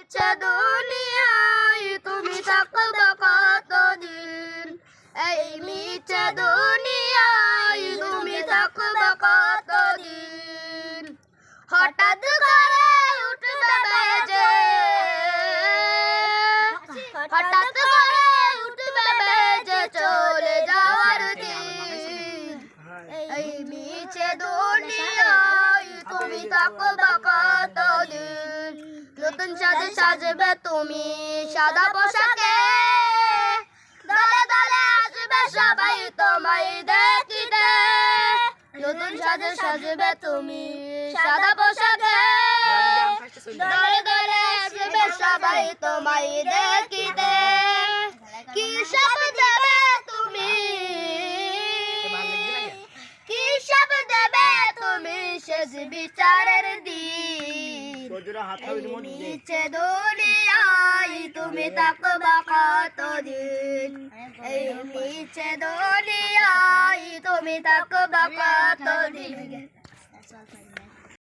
মিছে দুনিয়ায় তুমি থাকবা কতদিন, এই মিছে দুনিয়ায় তুমি থাকবা কতদিন। হঠাৎ করে উঠবে বেজে, হঠাৎ করে উঠবে বেজে চলে যাওয়ার দিন, এই মিছে দুনিয়ায় তুমি থাকবা কতদিন। নতুন সাজে সাজবে তুমি সাদা পোশাকে, দলে দলে আসবে সবাই তোমায় দেখিতে। নতুন সাজে সাজবে তুমি সাদা পোশাকে, দলে দলে আসবে সবাই তোমায় দেখিতে। কি সব দেবে তুমি, কি সব দেবে তুমি শেষ বিচারের দিন, মিছে দুনিয়ায় তুমি থাকবা কতদিন, এই মিছে দুনিয়ায় তুমি থাকবা কতদিন।